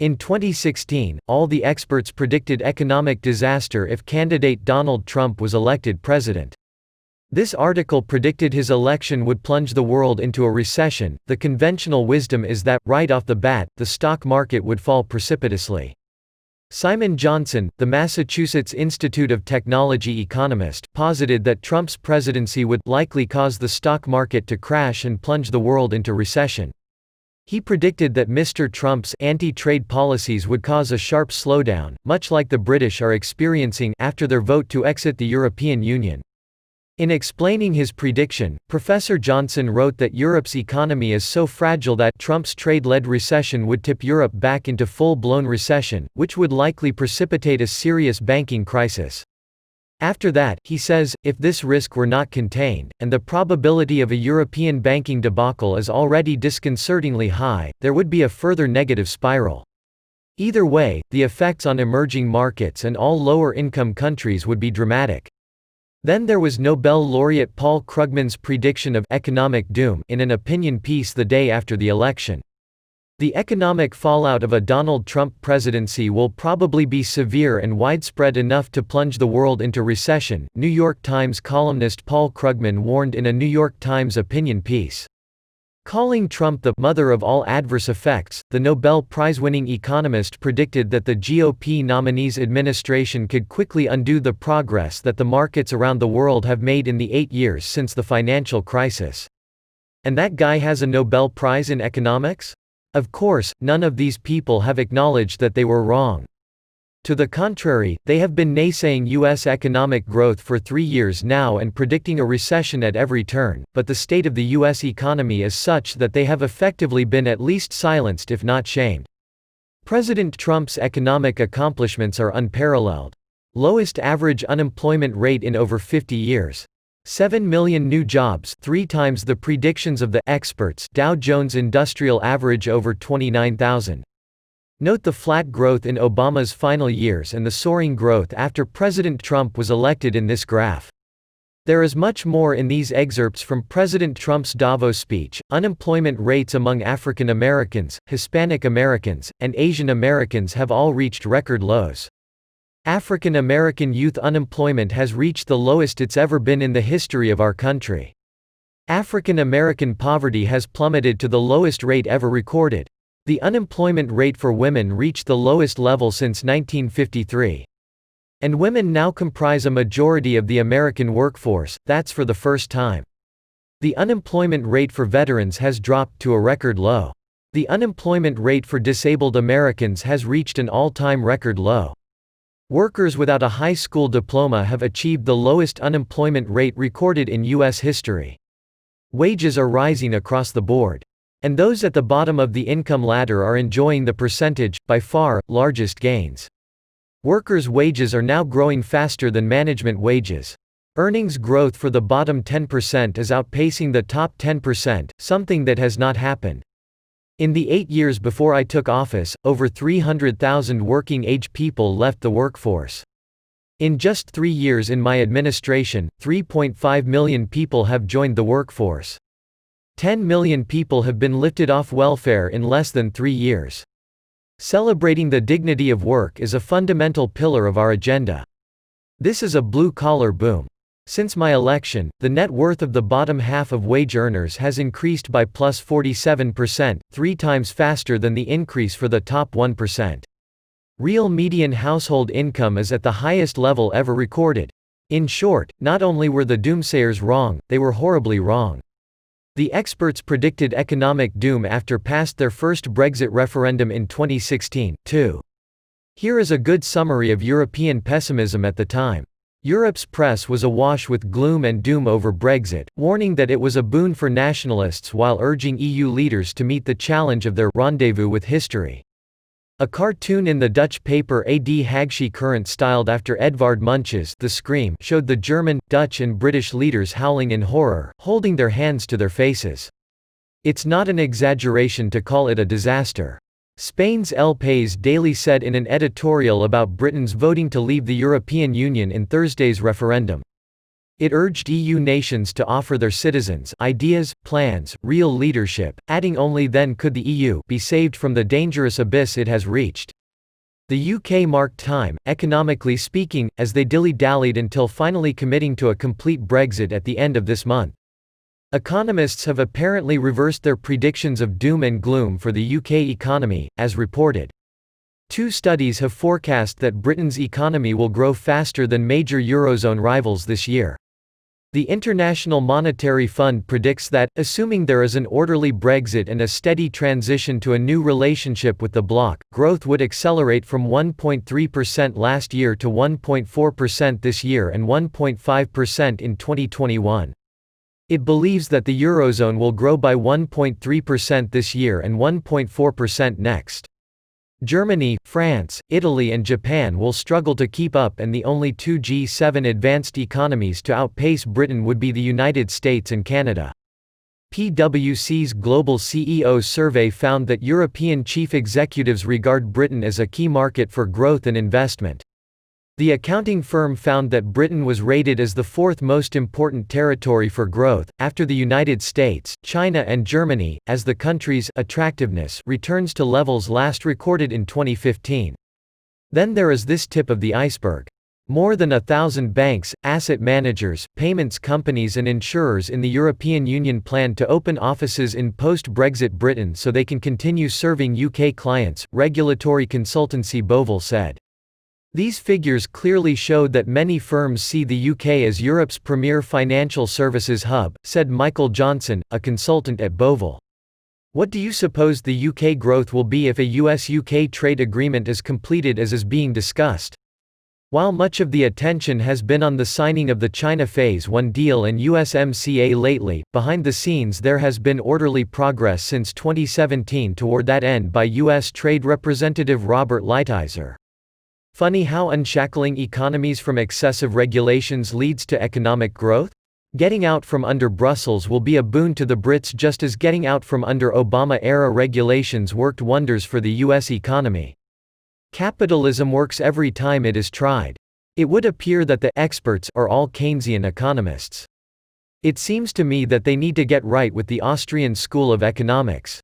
In 2016, all the experts predicted economic disaster if candidate Donald Trump was elected president. This article predicted his election would plunge the world into a recession. The conventional wisdom is that, right off the bat, the stock market would fall precipitously. Simon Johnson, the Massachusetts Institute of Technology economist, posited that Trump's presidency would likely cause the stock market to crash and plunge the world into recession. He predicted that Mr. Trump's anti-trade policies would cause a sharp slowdown, much like the British are experiencing after their vote to exit the European Union. In explaining his prediction, Professor Johnson wrote that Europe's economy is so fragile that Trump's trade-led recession would tip Europe back into full-blown recession, which would likely precipitate a serious banking crisis. After that, he says, if this risk were not contained, and the probability of a European banking debacle is already disconcertingly high, there would be a further negative spiral. Either way, the effects on emerging markets and all lower-income countries would be dramatic. Then there was Nobel laureate Paul Krugman's prediction of economic doom in an opinion piece the day after the election. The economic fallout of a Donald Trump presidency will probably be severe and widespread enough to plunge the world into recession, New York Times columnist Paul Krugman warned in a New York Times opinion piece. Calling Trump the mother of all adverse effects, the Nobel Prize-winning economist predicted that the GOP nominee's administration could quickly undo the progress that the markets around the world have made in the 8 years since the financial crisis. And that guy has a Nobel Prize in economics? Of course, none of these people have acknowledged that they were wrong. To the contrary, they have been naysaying U.S. economic growth for 3 years now and predicting a recession at every turn, but the state of the U.S. economy is such that they have effectively been at least silenced if not shamed. President Trump's economic accomplishments are unparalleled. Lowest average unemployment rate in over 50 years. 7 million new jobs, 3 times the predictions of the experts. Dow Jones Industrial Average over 29,000. Note the flat growth in Obama's final years and the soaring growth after President Trump was elected in this graph. There is much more in these excerpts from President Trump's Davos speech. Unemployment rates among African Americans, Hispanic Americans, and Asian Americans have all reached record lows. African American youth unemployment has reached the lowest it's ever been in the history of our country. African American poverty has plummeted to the lowest rate ever recorded. The unemployment rate for women reached the lowest level since 1953. And women now comprise a majority of the American workforce, that's for the first time. The unemployment rate for veterans has dropped to a record low. The unemployment rate for disabled Americans has reached an all-time record low. Workers without a high school diploma have achieved the lowest unemployment rate recorded in U.S. history. Wages are rising across the board. And those at the bottom of the income ladder are enjoying the percentage, by far, largest gains. Workers' wages are now growing faster than management wages. Earnings growth for the bottom 10% is outpacing the top 10%, something that has not happened. In the 8 years before I took office, over 300,000 working-age people left the workforce. In just 3 years in my administration, 3.5 million people have joined the workforce. 10 million people have been lifted off welfare in less than 3 years. Celebrating the dignity of work is a fundamental pillar of our agenda. This is a blue-collar boom. Since my election, the net worth of the bottom half of wage earners has increased by plus 47%, 3 times faster than the increase for the top 1%. Real median household income is at the highest level ever recorded. In short, not only were the doomsayers wrong, they were horribly wrong. The experts predicted economic doom after passed their first Brexit referendum in 2016, too. Here is a good summary of European pessimism at the time. Europe's press was awash with gloom and doom over Brexit, warning that it was a boon for nationalists while urging EU leaders to meet the challenge of their rendezvous with history. A cartoon in the Dutch paper AD Haagse Courant styled after Edvard Munch's The Scream showed the German, Dutch and British leaders howling in horror, holding their hands to their faces. It's not an exaggeration to call it a disaster. Spain's El País Daily said in an editorial about Britain's voting to leave the European Union in Thursday's referendum. It urged EU nations to offer their citizens ideas, plans, real leadership, adding only then could the EU be saved from the dangerous abyss it has reached. The UK marked time, economically speaking, as they dilly-dallied until finally committing to a complete Brexit at the end of this month. Economists have apparently reversed their predictions of doom and gloom for the UK economy, as reported. Two studies have forecast that Britain's economy will grow faster than major Eurozone rivals this year. The International Monetary Fund predicts that, assuming there is an orderly Brexit and a steady transition to a new relationship with the bloc, growth would accelerate from 1.3% last year to 1.4% this year and 1.5% in 2021. It believes that the Eurozone will grow by 1.3% this year and 1.4% next. Germany, France, Italy and Japan will struggle to keep up, and the only two G7 advanced economies to outpace Britain would be the United States and Canada. PwC's Global CEO survey found that European chief executives regard Britain as a key market for growth and investment. The accounting firm found that Britain was rated as the fourth most important territory for growth, after the United States, China and Germany, as the country's attractiveness returns to levels last recorded in 2015. Then there is this tip of the iceberg. More than 1,000 banks, asset managers, payments companies and insurers in the European Union plan to open offices in post-Brexit Britain so they can continue serving UK clients, regulatory consultancy Bovell said. These figures clearly showed that many firms see the UK as Europe's premier financial services hub, said Michael Johnson, a consultant at Bovell. What do you suppose the UK growth will be if a US-UK trade agreement is completed as is being discussed? While much of the attention has been on the signing of the China Phase 1 deal and USMCA lately, behind the scenes there has been orderly progress since 2017 toward that end by US Trade Representative Robert Lighthizer. Funny how unshackling economies from excessive regulations leads to economic growth? Getting out from under Brussels will be a boon to the Brits just as getting out from under Obama-era regulations worked wonders for the US economy. Capitalism works every time it is tried. It would appear that the experts are all Keynesian economists. It seems to me that they need to get right with the Austrian School of Economics.